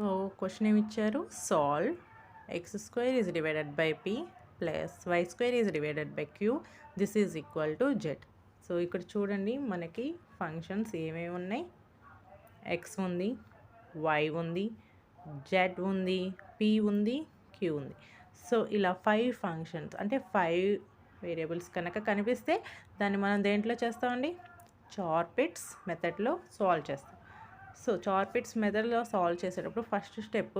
So question ఏమి ఇచ్చారు, solve x square is divided by p plus why square is divided by q this is equal to z. So ఇక్కడ చూడండి మనకి functions ఏమేమి ఉన్నాయి, X ఉంది, వై ఉంది, జెడ్ ఉంది, పీ ఉంది, క్యూ ఉంది. సో ఇలా 5 ఫంక్షన్స్ అంటే 5 వేరియబుల్స్ కనుక కనిపిస్తే దాన్ని మనం దేంట్లో చేస్తామండి, చార్పిట్స్ మెథడ్లో సాల్వ్ చేస్తాం. సో చార్పిట్స్ మెథడ్లో సాల్వ్ చేసేటప్పుడు ఫస్ట్ స్టెప్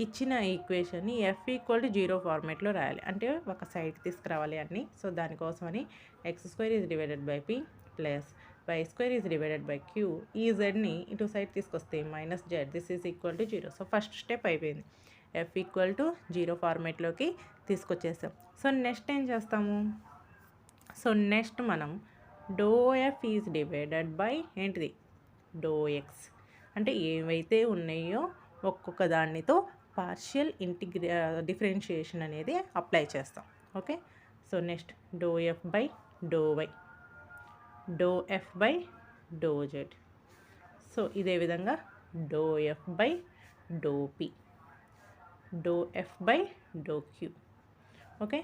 ఇచ్చిన ఈక్వేషన్ని f=0 ఫార్మేట్లో రాయాలి, అంటే ఒక సైడ్కి తీసుకురావాలి అన్నీ. సో దానికోసమని x square is divided by p plus why square is divided by q, ఈ జెడ్ని ఇటు సైడ్ తీసుకొస్తే minus z this is equal to 0. So first step అయిపోయింది, f=0 ఫార్మేట్లోకి తీసుకొచ్చేసాం. సో నెక్స్ట్ ఏం చేస్తాము, సో నెక్స్ట్ మనం doe F is divided by ఏంటిది డో ఎక్స్, అంటే ఏవైతే ఉన్నాయో ఒక్కొక్క దానితో పార్షియల్ డిఫరెన్షియేషన్ అనేది అప్లై చేస్తాం. Okay, so next doe F by doe y, do F by doe Z. So ఇదే విధంగా doe F by doe P, doe F by doe Q. Okay,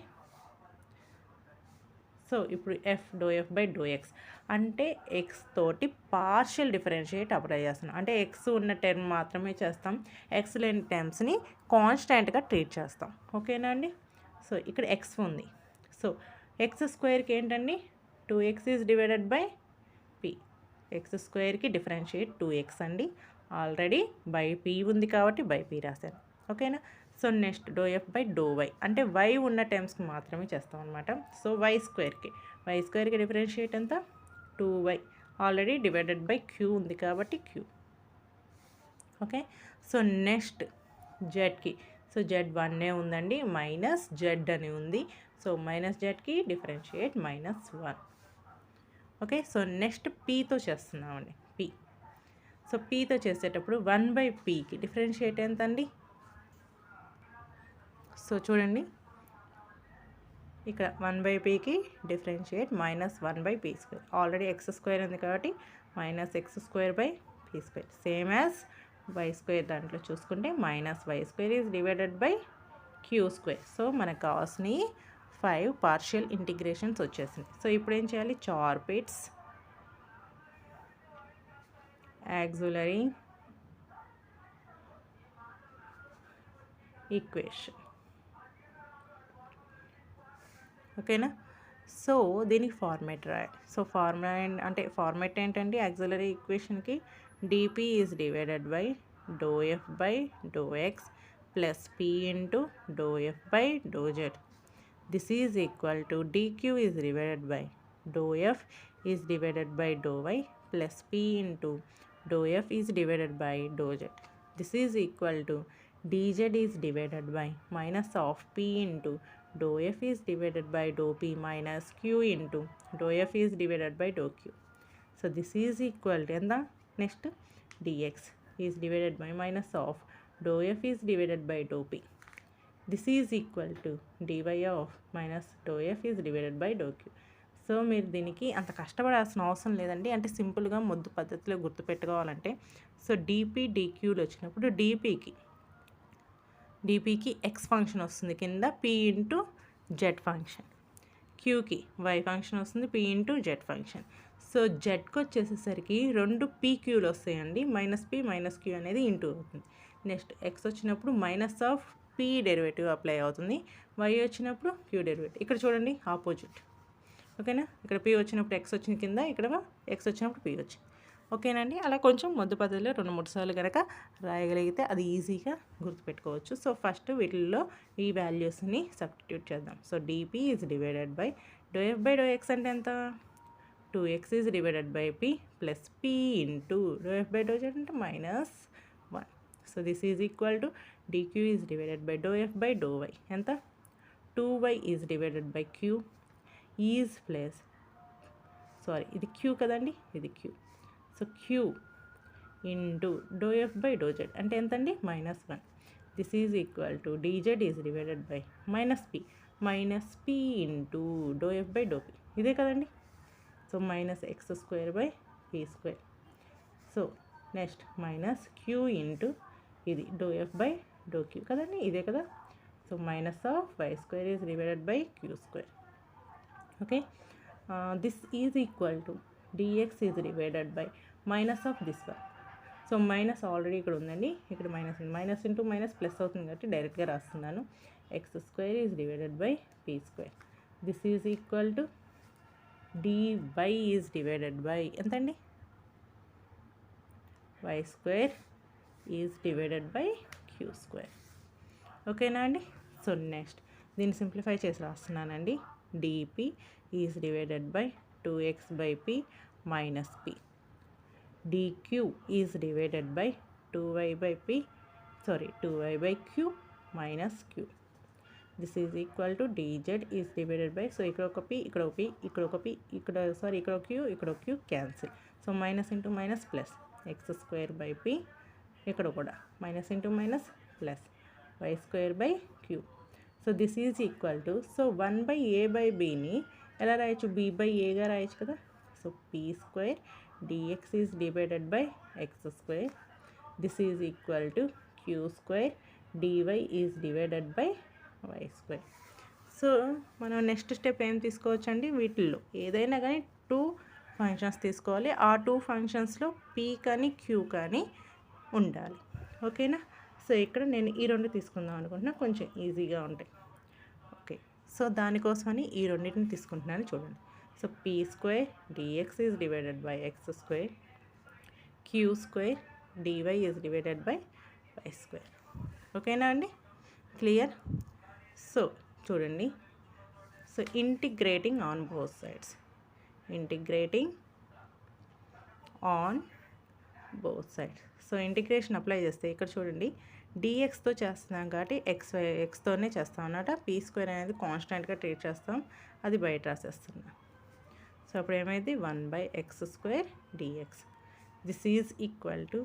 so ఇప్పుడు doe F by doe X అంటే X తోటి partial differentiate apply చేస్తున్నాం, అంటే X ఉన్న term మాత్రమే చేస్తాం, ఎక్స్ లేని టర్మ్స్ని కాన్స్టాంట్గా ట్రీట్ చేస్తాం. ఓకేనా అండి. సో ఇక్కడ ఎక్స్ ఉంది, సో ఎక్స్ స్క్వేర్కి ఏంటండి 2x is divided by P, X స్క్వేర్కి డిఫరెన్షియేట్ 2x అండి, ఆల్రెడీ బై పి ఉంది కాబట్టి బై పి రాశాను. ఓకేనా. So next doe F by doe y అంటే వై ఉన్న టర్మ్స్కి మాత్రమే చేస్తాం అనమాట. సో వై స్క్వేర్కి డిఫరెన్షియేట్ ఎంత 2y, already divided by Q ఉంది కాబట్టి క్యూ. ఓకే, సో నెక్స్ట్ జెడ్కి, సో జెడ్ 1 ఉందండి, మైనస్ జెడ్ అని ఉంది, సో మైనస్ జెడ్కి డిఫరెన్షియేట్ -1. ఓకే, సో నెక్స్ట్ పీతో చేస్తున్నామండి, పీ. సో పీతో చేసేటప్పుడు 1/pకి డిఫరెన్షియేట్ ఎంత అండి, సో చూడండి ఇక్కడ 1/pకి differentiate -1/p², already X square ఉంది కాబట్టి -x²/p², same as y square దాంట్లో చూసుకుంటే -y² is divided by q². So మనకు కావాల్సిన 5 పార్షియల్ ఇంటిగ్రేషన్స్ వచ్చేసింది. సో ఇప్పుడు ఏం చేయాలి, చార్పిట్స్ ఆక్సిలరీ ఈక్వేషన్. ఓకేనా. సో దీనికి ఫార్మేట్ రాయాలి. సో ఫార్మేట్ ఏంటంటే ఆక్సిలరీ ఈక్వేషన్కి D P is divided by doe F by doe X plus P into doe F by doe Z this is equal to DQ is divided by doe F is divided by doe Y plus P into doe F is divided by doe Z this is equal to dz is divided by minus of p into dou f is divided by dou p minus q into dou f is divided by dou q. So this is equal to the next dx is divided by minus of dou f is divided by dou p. This is equal to dy of minus dou f is divided by dou q. So మీరు దీనికి అంత కష్టపడాల్సిన అవసరం లేదండి, అంటే సింపుల్గా ముద్దు పద్ధతిలో గుర్తుపెట్టుకోవాలంటే సో డిపి డిక్యూలు వచ్చినప్పుడు డిపికి ఎక్స్ ఫంక్షన్ వస్తుంది కింద, పి ఇంటూ జెడ్ ఫంక్షన్, క్యూకి వై ఫంక్షన్ వస్తుంది, P into Z function. So జెడ్కి వచ్చేసేసరికి 2 పీక్యూలు వస్తాయండి, -p-q అనేది ఇంటూ అవుతుంది. నెక్స్ట్ ఎక్స్ వచ్చినప్పుడు -p డెరివేటివ్ అప్లై అవుతుంది, వై వచ్చినప్పుడు క్యూ డెరివేటివ్. ఇక్కడ చూడండి ఆపోజిట్. ఓకేనా, ఇక్కడ పి వచ్చినప్పుడు ఎక్స్ వచ్చింది కింద, ఇక్కడ ఎక్స్ వచ్చినప్పుడు పి వచ్చింది. ఓకేనండి, అలా కొంచెం ముద్దు పద్ధతిలో 2-3 సార్లు కనుక రాయగలిగితే అది ఈజీగా గుర్తుపెట్టుకోవచ్చు. సో ఫస్ట్ వీటిల్లో ఈ వాల్యూస్ని సబ్స్టిట్యూట్ చేద్దాం. So d p is divided by doe F by doe X అంటే ఎంత 2x is divided by p plus P into doe F by doe z అంటే -1. So this is equal to DQ is divided by doe F by doe y ఎంత 2y is divided by q is plus ఇది q కదండి, ఇది q. So q into doe F by doe z అంటే ఎంతండి -1. This is equal to dz is divided by -p into doe F by doe P, ఇదే కదండి. So -x² by p². So next q into ఇది doe F by doe Q కదండి, ఇదే కదా. So minus of Y square is divided by Q square. Okay, this is equal to D X is divided by minus of this one. So minus already ఇక్కడ ఉందండి, ఇక్కడ minus ఉంది, minus into minus plus అవుతుంది కాబట్టి డైరెక్ట్గా రాస్తున్నాను. X square is divided by P square. This is equal to dy is divided by ఎంతండి, Y square is divided by Q square. ఓకేనా అండి. సో నెక్స్ట్ దీన్ని సింప్లిఫై చేసి రాస్తున్నానండి. D P is divided by 2x by P minus P. dq is divided by 2y by P 2y by Q minus Q. This is equal to dz is divided by, so ఇక్కడ ఒక P, ఇక్కడ ఒక P, ఇక్కడ ఒక P, ఇక్కడ ఇక్కడ Q, ఇక్కడ Q cancel. So minus into minus plus X square by P, ఇక్కడ కూడా minus into minus plus why square by Q. So this is equal to, so 1 by A by బిని ఎలా రాయొచ్చు, బి బై ఏగా రాయొచ్చు కదా. So P square dx is divided by X square. This is equal to queue square DY is divided by why square. So మనం next step ఏం తీసుకోవచ్చండి, వీటిల్లో ఏదైనా కానీ 2 ఫంక్షన్స్ తీసుకోవాలి. ఆ 2 ఫంక్షన్స్లో పీ కానీ క్యూ కానీ ఉండాలి. ఓకేనా. సో ఇక్కడ నేను ఈ 2 తీసుకుందాం అనుకుంటున్నా, కొంచెం ఈజీగా ఉంటాయి. ఓకే, సో దానికోసమని ఈ రెండింటిని తీసుకుంటున్నాను చూడండి. So P square dx is divided by X square, q square DY is divided by why square. ఓకేనా అండి, క్లియర్. సో చూడండి, so integrating on both sides, integrating on both sides. So integration apply చేస్తే ఇక్కడ చూడండి, డిఎక్స్తో చేస్తున్నాం కాబట్టి ఎక్స్తోనే చేస్తాం అన్నమాట. పీ స్క్వేర్ అనేది కాన్స్టెంట్గా ట్రీట్ చేస్తాం, అది బయట రాసేస్తున్నాం. సో అప్పుడు ఏమైంది, 1 by X square D X. This is equal to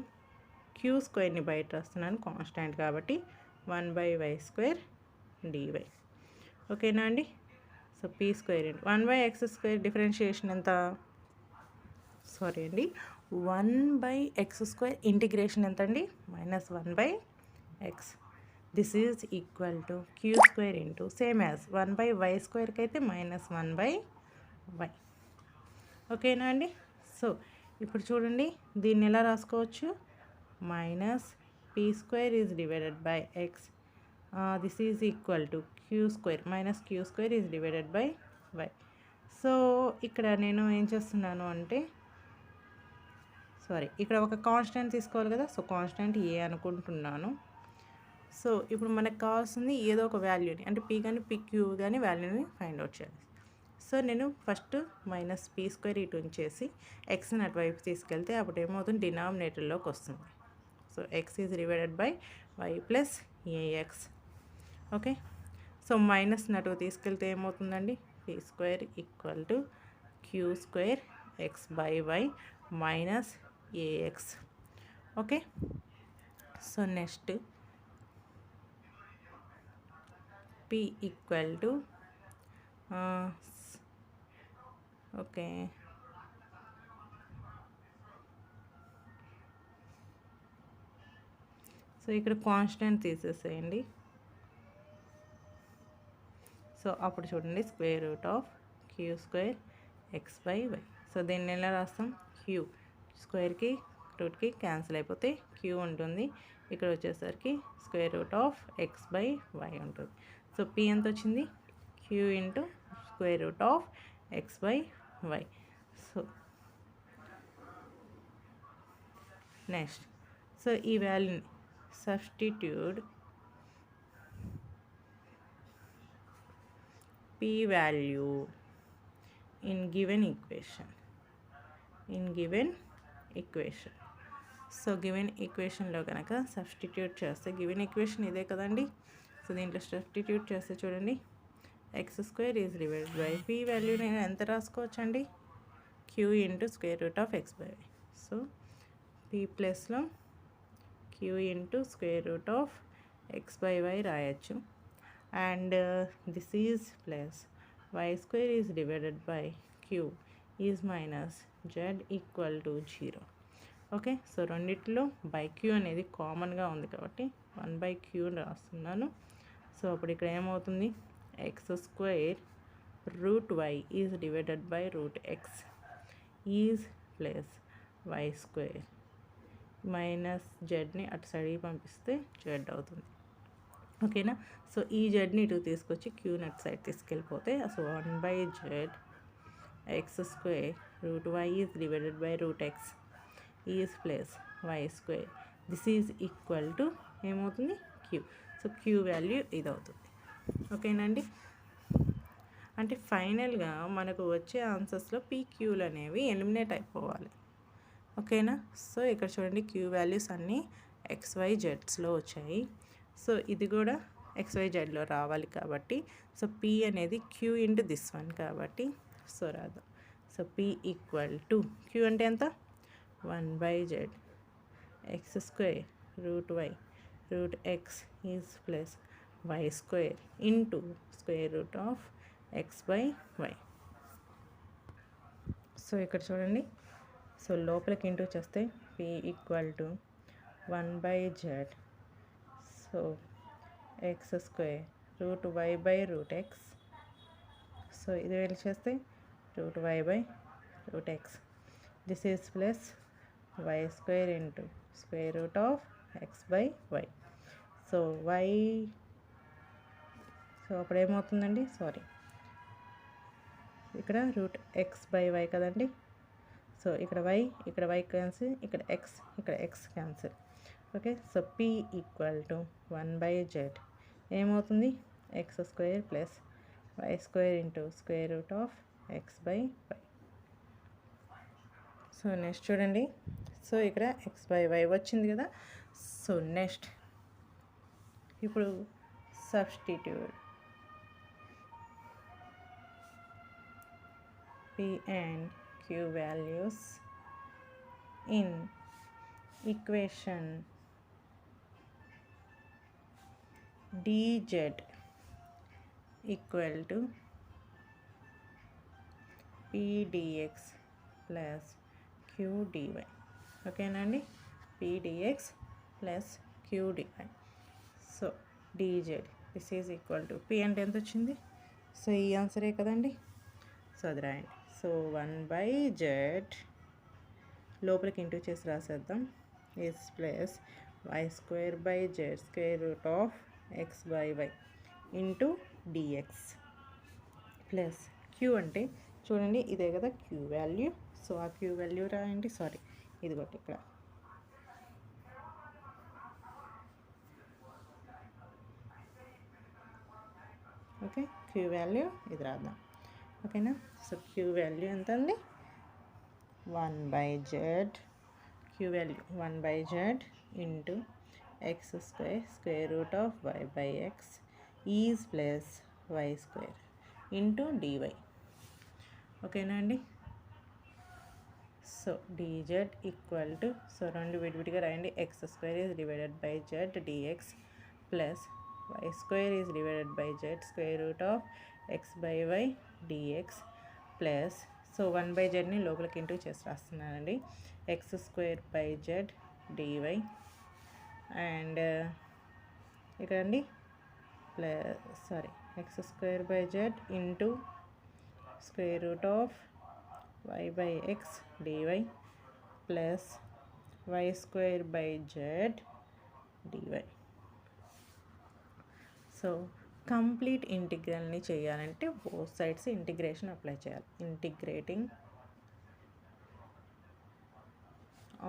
Q స్క్వేర్ని బయట రాస్తున్నాను కాన్స్టెంట్ కాబట్టి 1 బై వై స్క్వేర్ డివై. ఓకేనా అండి. So P square into 1 by X square differentiation ఎంత, సారీ అండి, 1 బై ఎక్స్ స్క్వేర్ ఇంటిగ్రేషన్ ఎంత అండి, -1 by x. This is equal to queue square into same as 1 by y స్క్వేర్కి అయితే -1 by why. ఓకేనా అండి. సో ఇప్పుడు చూడండి, దీన్ని ఎలా రాసుకోవచ్చు, minus p square is divided by x. This is equal to queue square minus q square is divided by y. So ఇక్కడ నేను ఏం చేస్తున్నాను అంటే, ఇక్కడ ఒక కాన్స్టెంట్ తీసుకోవాలి కదా. సో కాన్స్టెంట్ ఏ అనుకుంటున్నాను. సో ఇప్పుడు మనకు కావాల్సింది ఏదో ఒక వాల్యూని, అంటే పీ కానీ పీ క్యూ కానీ వాల్యూని ఫైండ్ అవుట్ చేయాలి. సో నేను ఫస్ట్ మైనస్ పీ స్క్వేర్ ఇటు ఉంచేసి ఎక్స్ని అటువైపు తీసుకెళ్తే అప్పుడు ఏమవుతుంది, డినామినేటర్లోకి వస్తుంది. So x is divided by y plus a x. Okay, so minus అటు తీసుకెళ్తే ఏమవుతుందండి, p square equal to queue square x by y minus a x. Okay, so next p equal to okay so ఇక్కడ కాన్స్టెంట్ తీసేసేయండి. So అప్పుడు చూడండి, square root of q square x by y. So దీన్ని ఎలా రాస్తాం, క్యూ స్క్వేర్కి రూట్కి cancel అయిపోతే క్యూ ఉంటుంది, ఇక్కడ వచ్చేసరికి square root of x by y ఉంటుంది. సో పీ ఎంత వచ్చింది, q into square root of x by y. So next, so ఈ వాల్యూని substitute p value in given equation, so given ఈక్వేషన్లో కనుక సబ్స్టిట్యూట్ చేస్తే, గివెన్ ఈక్వేషన్ ఇదే కదండి. సో దీంట్లో సబ్స్టిట్యూట్ చేస్తే చూడండి, x square is divided by p value నేను ఎంత రాసుకోవచ్చండి, q into square root of x by y. So p ప్లస్లో q into square root of x by y రాయొచ్చు. And this is plus y square is divided by q is minus z equal to 0. Okay, so రెండిట్లో by queue అనేది కామన్గా ఉంది కాబట్టి 1/q రాస్తున్నాను. So అప్పుడు ఇక్కడ ఏమవుతుంది, x² √y is divided by √x is plus y² minus జెడ్ని అటు సైడ్కి పంపిస్తే జెడ్ అవుతుంది. ఓకేనా, సో ఈ జెడ్ని ఇటు తీసుకొచ్చి క్యూని అటు సైడ్ తీసుకెళ్ళిపోతే so 1/z x² √y is divided by √x is plus y². This is equal to ఏమవుతుంది, క్యూ. సో క్యూ వాల్యూ ఇది అవుతుంది. ఓకేనండి, అంటే ఫైనల్గా మనకు వచ్చే ఆన్సర్స్లో పీక్యూలు అనేవి ఎలిమినేట్ అయిపోవాలి. ఓకేనా, సో ఇక్కడ చూడండి క్యూ వాల్యూస్ అన్నీ XYZలో వచ్చాయి. సో ఇది కూడా XYZలో రావాలి కాబట్టి సో P అనేది Q ఇంటూ దిస్ వన్ కాబట్టి సో రాదు. So P equal to Q అంటే ఎంత, 1/z x² √y √x is plus y² into √x/y. So ఇక్కడ చూడండి, సో లోపలికి ఇంటూ చేస్తే P equal to 1/z so x² √y/√x. So ఇది వెళ్ళి చేస్తే √y/√x. This is plus y² into √x/y. So y, so అప్పుడు ఏమవుతుందండి, సారీ ఇక్కడ √x/y కదండి. సో ఇక్కడ y క్యాన్సిల్, ఇక్కడ x cancel. Okay, so P equal to 1/z ఏమవుతుంది, x² plus y² into √x/y. So next చూడండి, సో ఇక్కడ x/y వచ్చింది కదా. సో నెక్స్ట్ ఇప్పుడు substitute P and Q values in equation dz equal to P dx plus Q dy. ఓకేనండి, P dx plus Q dy. So dz this is equal to P అంటే ఎంత వచ్చింది, so ఈ ఆన్సరే కదండి. So అది రాయండి. So 1/z లోపలికి into చేసి రాసేద్దాం, is plus y²/z² into dx plus Q అంటే చూడండి ఇదే కదా Q వాల్యూ. సో ఆ Q వాల్యూ రాయండి, సారీ ఇది ఒకటి ఇక్కడ. ఓకే, Q వాల్యూ ఇది రాద్దాం. ఓకేనా, సో Q వాల్యూ ఎంత అండి, 1/z. Q value 1/z into x² √y/x is plus y² into dy. ఓకేనా అండి, so dz equal to, so రెండు విడివిడిగా రాయండి, x² is divided by z dx plus y² is divided by z√x/y dx plus, so 1/zని లోపలికి into చేసి రాస్తున్నానండి, x²/z dy and ఇక్కడండి plus sorry x²/z into √y/x dy plus y²/z dy. So complete ఇంటిగ్రల్ని చేయాలంటే బోత్ సైడ్స్ ఇంటిగ్రేషన్ అప్లై చేయాలి. Integrating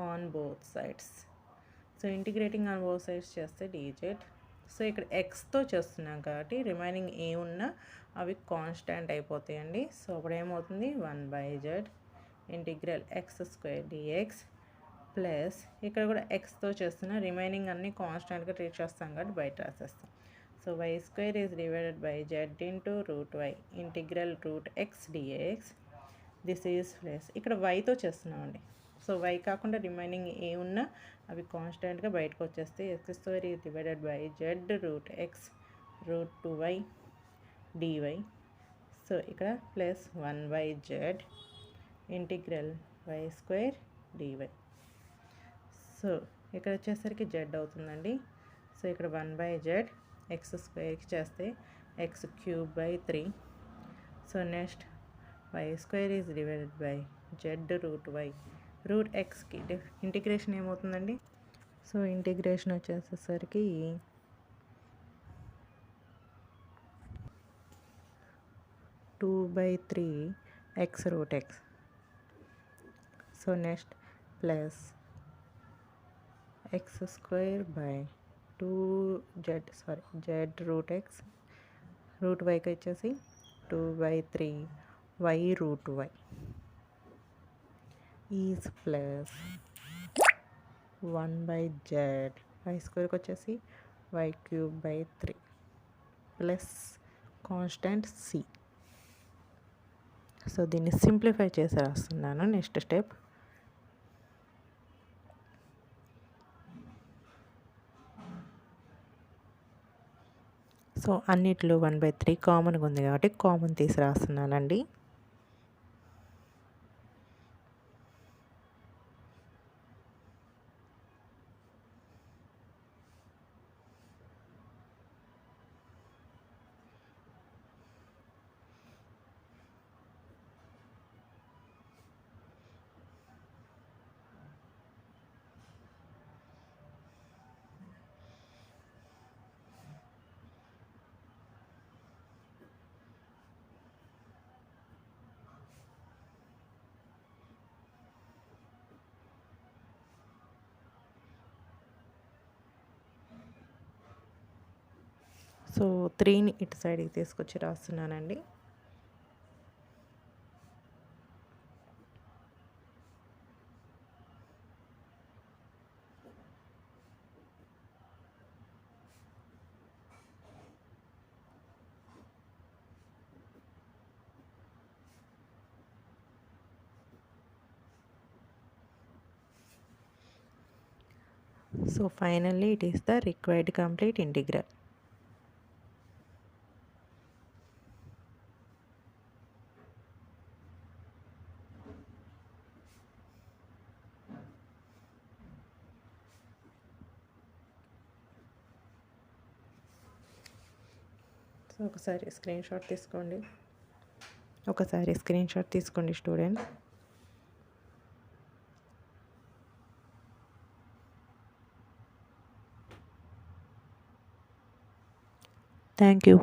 on both sides. So integrating on both sides చేస్తే dz. So ఇక్కడ xతో చేస్తున్నాం కాబట్టి రిమైనింగ్ ఏ ఉన్నా అవి కాన్స్టాంట్ అయిపోతాయండి. సో అప్పుడు ఏమవుతుంది, 1/z integral x² dx plus ఇక్కడ కూడా xతో చేస్తున్నా, రిమైనింగ్ అన్నీ కాన్స్టాంట్గా ట్రీట్ చేస్తాం కాబట్టి బయట రాసేస్తాం. So y² is divided by z into √y integral √x dx. This is plus ఇక్కడ yతో చేస్తున్నామండి. సో y కాకుండా రిమైనింగ్ ఏ ఉన్నా అవి కాన్స్టాంట్గా బయటకు వచ్చేస్తే x² is divided by z √x √2y dy. So ఇక్కడ plus 1/z integral y² dy. So ఇక్కడ వచ్చేసరికి జెడ్ అవుతుందండి. సో ఇక్కడ 1/z ఎక్స్ స్క్వేర్కి చేస్తే x cube by 3. So next y square is divided by z root y. Root ఎక్స్కి integration ఏమవుతుందండి? So integration వచ్చేసేసరికి 2/3 x root x. So next plus X square by 2z root x. Root వైకి వచ్చేసి 2/3 y root y is plus 1/z. Y స్క్వేర్కి వచ్చేసి y cube by 3 plus constant c. So దీన్ని simplify చేసి రాస్తున్నాను. Next step so అన్నిట్లో 1/3 కామన్గా ఉంది కాబట్టి కామన్ తీసి రాస్తున్నానండి. సో 3ని ఇటు సైడ్కి తీసుకొచ్చి రాస్తున్నానండి. So finally it is the required complete integral. So ఒకసారి స్క్రీన్ షాట్ తీసుకోండి స్టూడెంట్. Thank you.